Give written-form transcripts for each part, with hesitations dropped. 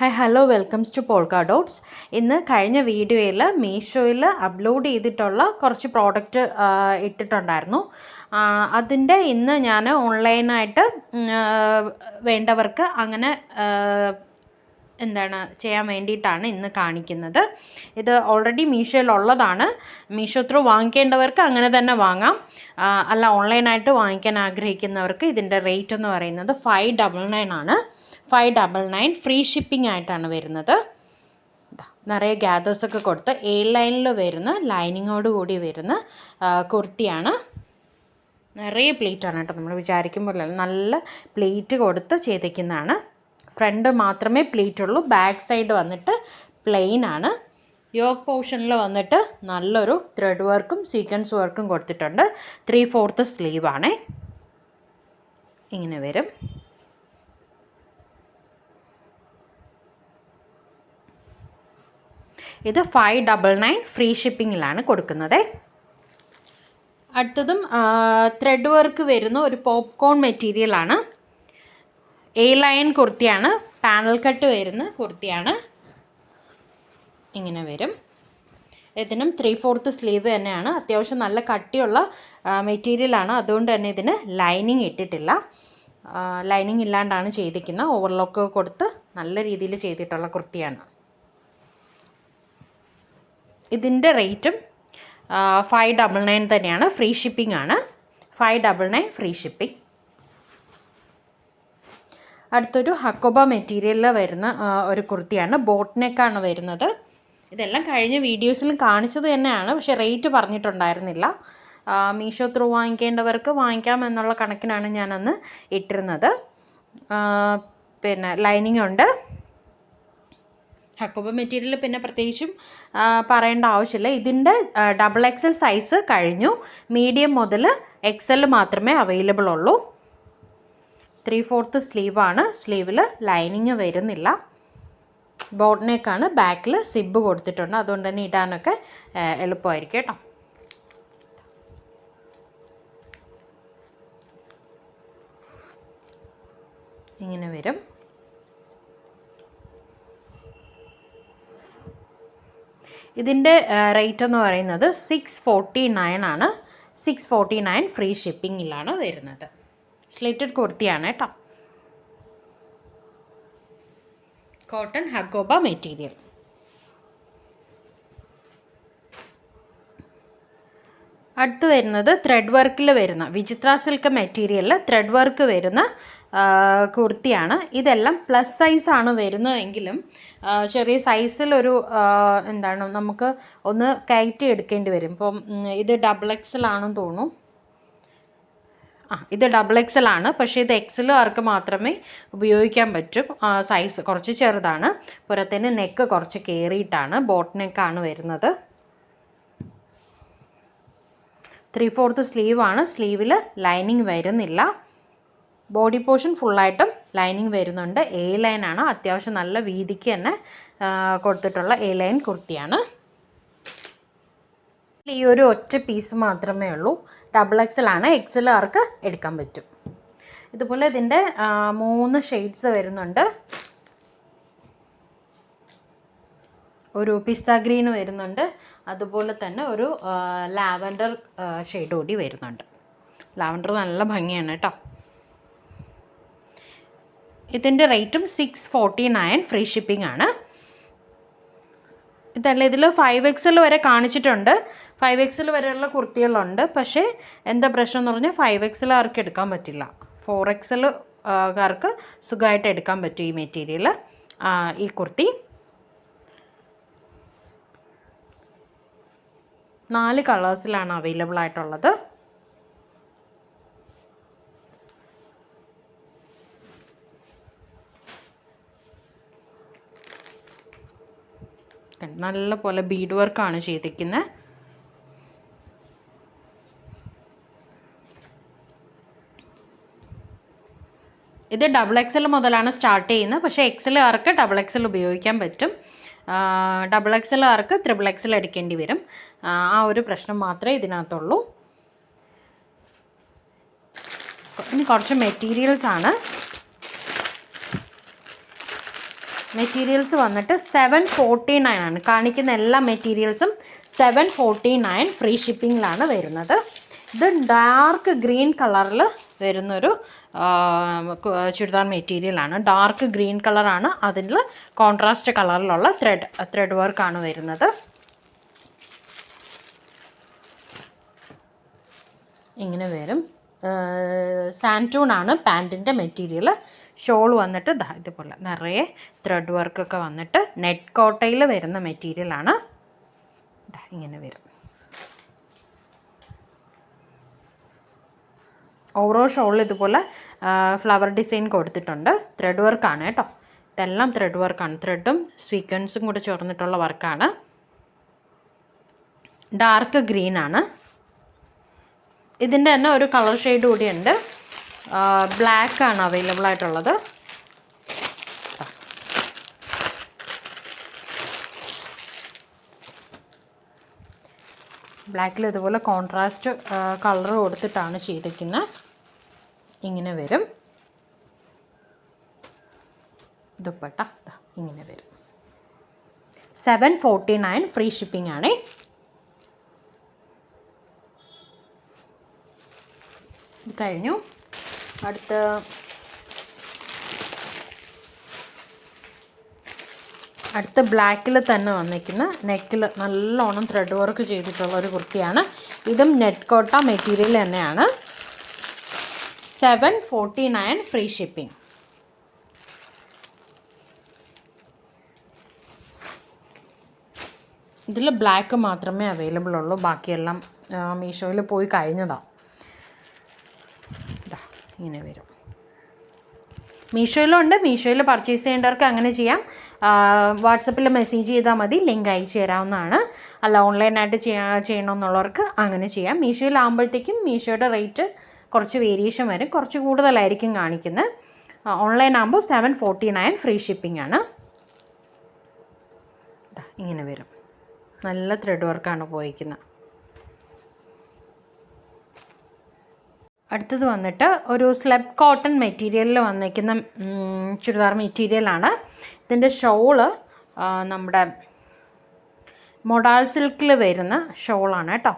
Hi hello welcomes to polka dots. ഇന്ന് കഴിഞ്ഞ വീഡിയോയിൽ മീഷോയിൽ അപ്ലോഡ് ചെയ്തിട്ടുള്ള കുറച്ച് പ്രോഡക്റ്റ് ഇട്ടിട്ടുണ്ടായിരുന്നു. അതിൻ്റെ ഇന്ന് ഞാൻ ഓൺലൈനായിട്ട് വേണ്ടവർക്ക് അങ്ങനെ ചെയ്യാൻ വേണ്ടിയിട്ടാണ് ഇന്ന് കാണിക്കുന്നത്. ഇത് ഓൾറെഡി മീഷോയിലുള്ളതാണ്. മീഷോ ത്രൂ വാങ്ങിക്കേണ്ടവർക്ക് അങ്ങനെ തന്നെ വാങ്ങാം. അല്ല ഓൺലൈനായിട്ട് വാങ്ങിക്കാൻ ആഗ്രഹിക്കുന്നവർക്ക് ഇതിൻ്റെ റേറ്റ് എന്ന് പറയുന്നത് 599 ആണ്. 599 ഫ്രീ ഷിപ്പിംഗ് ആയിട്ടാണ് വരുന്നത്. നിറയെ ഗ്യാദേഴ്സൊക്കെ കൊടുത്ത് എ ലൈനിൽ വരുന്ന ലൈനിങ്ങോട് കൂടി വരുന്ന കുർത്തിയാണ്. നിറയെ പ്ലേറ്റാണ് കേട്ടോ, നമ്മൾ വിചാരിക്കുമ്പോൾ നല്ല പ്ലേറ്റ് കൊടുത്ത് ചെയ്തിരിക്കുന്നതാണ്. ഫ്രണ്ട് മാത്രമേ പ്ലേറ്റ് ഉള്ളൂ, ബാക്ക് സൈഡ് വന്നിട്ട് പ്ലെയിൻ ആണ്. യോക്ക് പോർഷനിൽ വന്നിട്ട് നല്ലൊരു ത്രെഡ് വർക്കും സീക്വൻസ് വർക്കും കൊടുത്തിട്ടുണ്ട്. 3/4 സ്ലീവ് ആണേ. ഇങ്ങനെ വരും. ഇത് 599 ഫ്രീ ഷിപ്പിങ്ങിലാണ് കൊടുക്കുന്നത്. അടുത്തതും ത്രെഡ് വർക്ക് വരുന്ന ഒരു പോപ്കോൺ മെറ്റീരിയലാണ്. എ ലൈൻ കുർത്തിയാണ്, പാനൽ കട്ട് വരുന്ന കുർത്തിയാണ്. ഇങ്ങനെ വരും. ഇതിനും 3/4 സ്ലീവ് തന്നെയാണ്. അത്യാവശ്യം നല്ല കട്ടിയുള്ള മെറ്റീരിയലാണ്, അതുകൊണ്ട് തന്നെ ഇതിന് ലൈനിങ് ഇട്ടിട്ടില്ല. ലൈനിങ് ഇല്ലാണ്ടാണ് ചെയ്തിരിക്കുന്നത്. ഓവർലോക്ക് കൊടുത്ത് നല്ല രീതിയിൽ ചെയ്തിട്ടുള്ള കുർത്തിയാണ്. ഇതിൻ്റെ റേറ്റും 599 തന്നെയാണ്. ഫ്രീ ഷിപ്പിംഗ് ആണ്. 599 ഫ്രീ ഷിപ്പിംഗ്. അടുത്തൊരു ഹക്കോബ മെറ്റീരിയലിൽ വരുന്ന ഒരു കുർത്തിയാണ്. ബോട്ട് നെക്കാണ് വരുന്നത്. ഇതെല്ലാം കഴിഞ്ഞ വീഡിയോസിലും കാണിച്ചത് തന്നെയാണ്, പക്ഷേ റേറ്റ് പറഞ്ഞിട്ടുണ്ടായിരുന്നില്ല. മീഷോ ത്രൂ വാങ്ങിക്കേണ്ടവർക്ക് വാങ്ങിക്കാമെന്നുള്ള കണക്കിനാണ് ഞാനന്ന് ഇട്ടിരുന്നത്. പിന്നെ ലൈനിങ് ഉണ്ട്. ഹക്കോബ മെറ്റീരിയൽ പിന്നെ പ്രത്യേകിച്ചും പറയേണ്ട ആവശ്യമില്ല. ഇതിൻ്റെ XXL സൈസ് കഴിഞ്ഞു. മീഡിയം മുതൽ XL മാത്രമേ അവൈലബിൾ ഉള്ളൂ. 3/4 സ്ലീവാണ്. സ്ലീവിൽ ലൈനിങ് വരുന്നില്ല. ബോട്ട് നെക്കാണ്. ബാക്കിൽ സിബ് കൊടുത്തിട്ടുണ്ട്, അതുകൊണ്ട് തന്നെ ഇടാനൊക്കെ എളുപ്പമായിരിക്കും കേട്ടോ. ഇങ്ങനെ വരും. ഇതിൻ്റെ റേറ്റ് എന്ന് പറയുന്നത് 649 ആണ്. 649 ഫ്രീ ഷിപ്പിങ്ങിലാണ് വരുന്നത്. സ്ലിറ്റഡ് കുർത്തിയാണ് കേട്ടോ. Cotton hakoba material. അടുത്ത് വരുന്നത് ത്രെഡ് വർക്കിൽ വരുന്ന വിചിത്ര സിൽക്ക് മെറ്റീരിയലിൽ ത്രെഡ് വർക്ക് വരുന്ന കുർത്തിയാണ്. ഇതെല്ലാം പ്ലസ് സൈസാണ് വരുന്നതെങ്കിലും ചെറിയ സൈസിലൊരു നമുക്ക് ഒന്ന് കയറ്റി എടുക്കേണ്ടി വരും. ഇപ്പം ഇത് XXL ആണെന്ന് തോന്നുന്നു. ഇത് XXL ആണ്, പക്ഷേ ഇത് XLകാർക്ക് മാത്രമേ ഉപയോഗിക്കാൻ പറ്റും. സൈസ് കുറച്ച് ചെറുതാണ്. പുറത്തേന് നെക്ക് കുറച്ച് കയറിയിട്ടാണ്. ബോട്ട് നെക്കാണ് വരുന്നത്. 3/4 സ്ലീവാണ്. സ്ലീവിൽ ലൈനിങ് വരുന്നില്ല. ബോഡി പോർഷൻ ഫുള്ളായിട്ടും ലൈനിങ് വരുന്നുണ്ട്. എ ലൈനാണ്. അത്യാവശ്യം നല്ല വീതിക്ക് തന്നെ കൊടുത്തിട്ടുള്ള എ ലൈൻ കുർത്തിയാണ്. ഈ ഒരു ഒറ്റ പീസ് മാത്രമേ ഉള്ളൂ. XXL ആണ്. XLകാർക്ക് എടുക്കാൻ പറ്റും. ഇതുപോലെ ഇതിൻ്റെ 3 ഷെയ്ഡ്സ് വരുന്നുണ്ട്. ഒരു പിസ്ത ഗ്രീൻ വരുന്നുണ്ട്, അതുപോലെ തന്നെ ഒരു ലാവൻഡർ ഷെയ്ഡ് കൂടി വരുന്നുണ്ട്. ലാവൻഡർ നല്ല ഭംഗിയാണ് കേട്ടോ. ഇതിൻ്റെ റേറ്റും 649 ഫ്രീ ഷിപ്പിംഗ് ആണ്. ഇതല്ല, ഇതിൽ 5XL വരെ കാണിച്ചിട്ടുണ്ട്. 5XL വരെയുള്ള കുർത്തികളുണ്ട്. പക്ഷേ എന്താ പ്രശ്നം എന്ന് പറഞ്ഞാൽ 5XLകാർക്ക് എടുക്കാൻ പറ്റില്ല. 4XLകാർക്ക് സുഖമായിട്ട് എടുക്കാൻ പറ്റും ഈ മെറ്റീരിയൽ. ഈ കുർത്തി 4 കളേഴ്സിലാണ് അവൈലബിൾ ആയിട്ടുള്ളത്. നല്ല പോലെ ബീഡ് വർക്കാണ് ചെയ്തിരിക്കുന്നത്. ഇത് XXL മുതലാണ് സ്റ്റാർട്ട് ചെയ്യുന്നത്. പക്ഷേ XLകാർക്ക് XXL ഉപയോഗിക്കാൻ പറ്റും. XXLകാർക്ക് XXL എടുക്കേണ്ടി വരും. ആ ഒരു പ്രശ്നം മാത്രമേ ഇതിനകത്തുള്ളൂ. ഇനി കുറച്ച് മെറ്റീരിയൽസാണ്. മെറ്റീരിയൽസ് വന്നിട്ട് 749 ആണ്. കാണിക്കുന്ന എല്ലാ മെറ്റീരിയൽസും 749 ഫ്രീ ഷിപ്പിങ്ങിലാണ് വരുന്നത്. ഇത് ഡാർക്ക് ഗ്രീൻ കളറിൽ വരുന്നൊരു ചുരിദാർ മെറ്റീരിയലാണ്. ഡാർക്ക് ഗ്രീൻ കളറാണ്. അതിൽ കോൺട്രാസ്റ്റ് കളറിലുള്ള ത്രെഡ് വർക്കാണ് വരുന്നത്. ഇങ്ങനെ വരും. സാൻറ്റൂൺ ആണ് പാൻറ്റിൻ്റെ മെറ്റീരിയൽ. ഷോൾ വന്നിട്ട് ഇതുപോലെ നിറയെ ത്രെഡ് വർക്കൊക്കെ വന്നിട്ട് നെറ്റ് കോട്ടയിൽ വരുന്ന മെറ്റീരിയലാണ്. ഇങ്ങനെ വരും. ഓരോ ഷോളിൽ ഇതുപോലെ ഫ്ലവർ ഡിസൈൻ കൊടുത്തിട്ടുണ്ട്. ത്രെഡ് വർക്കാണ് കേട്ടോ. ഇതെല്ലാം ത്രെഡ് വർക്കാണ്. ത്രെഡും സ്വീക്വൻസും കൂടി ചേർന്നിട്ടുള്ള വർക്കാണ്. ഡാർക്ക് ഗ്രീൻ ആണ്. ഇതിൻ്റെ തന്നെ ഒരു കളർ ഷെയ്ഡ് കൂടിയുണ്ട്. ബ്ലാക്ക് ആണ് അവൈലബിൾ ആയിട്ടുള്ളത്. ബ്ലാക്കിൽ ഇതുപോലെ കോൺട്രാസ്റ്റ് കളർ കൊടുത്തിട്ടാണ് ചെയ്തിരിക്കുന്നത്. ഇങ്ങനെ വരും. ദുപ്പട്ട ഇങ്ങനെ വരും. 749 ഫ്രീ ഷിപ്പിംഗ് ആണേ. ഇത് കഴിഞ്ഞു. അടുത്ത ബ്ലാക്കിൽ തന്നെ വന്നിരിക്കുന്ന നെക്കിൽ നല്ലോണം ത്രെഡ് വർക്ക് ചെയ്തിട്ടുള്ള ഒരു കുർത്തിയാണ്. ഇതും നെറ്റ് കോട്ട മെറ്റീരിയൽ തന്നെയാണ്. 749 ഫ്രീ ഷിപ്പിംഗ്. ഇതിൽ ബ്ലാക്ക് മാത്രമേ അവൈലബിൾ ഉള്ളൂ. ബാക്കിയെല്ലാം മീഷോയിൽ പോയി കഴിഞ്ഞതാണ്. ഇങ്ങനെ വരും. മീഷോയിലുണ്ട്. മീഷോയിൽ പർച്ചേസ് ചെയ്യേണ്ടവർക്ക് അങ്ങനെ ചെയ്യാം. വാട്സപ്പിൽ മെസ്സേജ് ചെയ്താൽ മതി, ലിങ്ക് അയച്ചു തരാവുന്നതാണ്. അല്ല ഓൺലൈനായിട്ട് ചെയ്യണമെന്നുള്ളവർക്ക് അങ്ങനെ ചെയ്യാം. മീഷോയിലാകുമ്പോഴത്തേക്കും മീഷോയുടെ റേറ്റ് കുറച്ച് വേരിയേഷൻ വരും, കുറച്ച് കൂടുതലായിരിക്കും കാണിക്കുന്നത്. ഓൺലൈൻ ആകുമ്പോൾ 749 ഫ്രീ ഷിപ്പിംഗ് ആണ്. ഇങ്ങനെ വരും. നല്ല ത്രെഡ് വർക്കാണ് പോയിരിക്കുന്നത്. അടുത്തത് വന്നിട്ട് ഒരു സ്ലബ് കോട്ടൺ മെറ്റീരിയലിൽ വന്നിരിക്കുന്ന ചുരിദാർ മെറ്റീരിയലാണ്. ഇതിൻ്റെ ഷോള് നമ്മുടെ മൊഡാൾ സിൽക്കിൽ വരുന്ന ഷോളാണ് കേട്ടോ.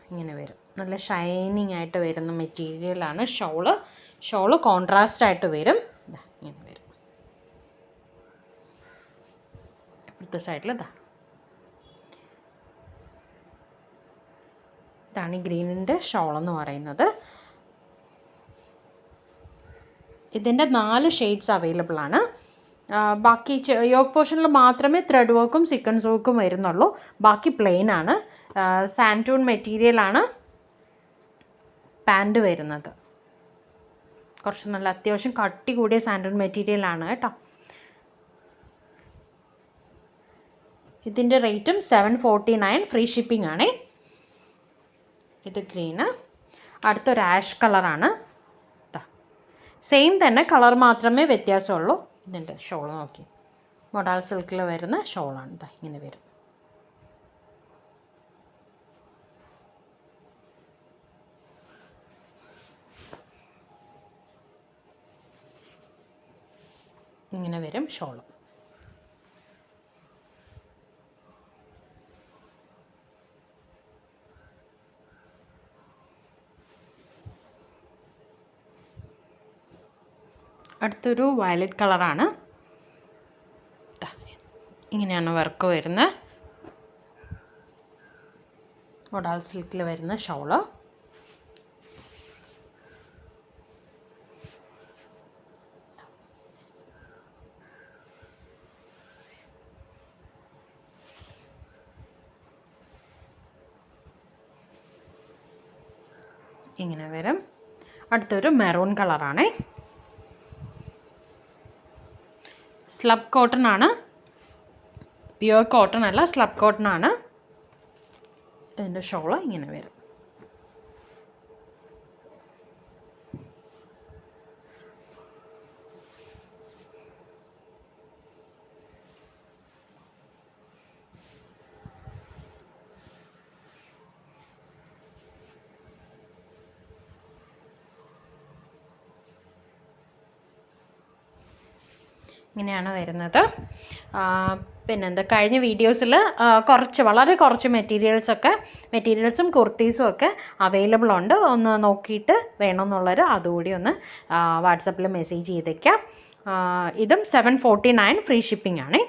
ഇങ്ങനെ വരും. നല്ല ഷൈനിങ് ആയിട്ട് വരുന്ന മെറ്റീരിയലാണ് ഷോള് കോൺട്രാസ്റ്റ് ആയിട്ട് വരും. ഇങ്ങനെ വരും. ഇപ്പുറത്തെ സൈഡിൽ ഇതാണ് ഗ്രീനിൻ്റെ ഷോളെന്ന് പറയുന്നത്. ഇതിൻ്റെ 4 ഷെയ്ഡ്സ് അവൈലബിൾ ആണ്. ബാക്കി യോക്ക് പോർഷനിൽ മാത്രമേ ത്രെഡ് വർക്കും സീക്വൻസ് വർക്കും വരുന്നുള്ളൂ. ബാക്കി പ്ലെയിൻ ആണ്. സാൻറ്റൂൺ മെറ്റീരിയലാണ് പാൻറ് വരുന്നത്. കുറച്ച് നല്ല അത്യാവശ്യം കട്ടി കൂടിയ സാൻറ്റൂൺ മെറ്റീരിയലാണ് കേട്ടോ. ഇതിൻ്റെ റേറ്റും 749 ഫ്രീ ഷിപ്പിംഗ് ആണേ. ഇത് ഗ്രീന്. അടുത്തൊരു ആഷ് കളറാണ്. സെയിം തന്നെ, കളർ മാത്രമേ വ്യത്യാസമുള്ളൂ. ഇതിൻ്റെ ഷോൾ നോക്കി, മൊഡാൾ സിൽക്കിൽ വരുന്ന ഷോളാണ്. ഇങ്ങനെ വരും. ഇങ്ങനെ വരും ഷോൾ. അടുത്തൊരു വയലറ്റ് കളറാണ്. ഇങ്ങനെയാണ് വർക്ക് വരുന്നത്. മൊഡാൾ സിൽക്കിൽ വരുന്ന ഷോള്. ഇങ്ങനെ വരും. അടുത്തൊരു മെറൂൺ കളറാണേ. സ്ലബ് കോട്ടൺ ആണ്. പ്യുവർ കോട്ടൺ അല്ല, സ്ലബ് കോട്ടൺ ആണ്. ഇതിൻ്റെ ഷോള് ഇങ്ങനെ വരും. ഇങ്ങനെയാണ് വരുന്നത്. പിന്നെന്താ, കഴിഞ്ഞ വീഡിയോസിൽ വളരെ കുറച്ച് മെറ്റീരിയൽസും കുർത്തീസും ഒക്കെ അവൈലബിൾ ഉണ്ട്. ഒന്ന് നോക്കിയിട്ട് വേണമെന്നുള്ളവർ അതുകൂടി ഒന്ന് വാട്സപ്പിൽ മെസ്സേജ് ചെയ്തേക്കാം. ഇതും 749 ഫ്രീ ഷിപ്പിംഗ് ആണേ.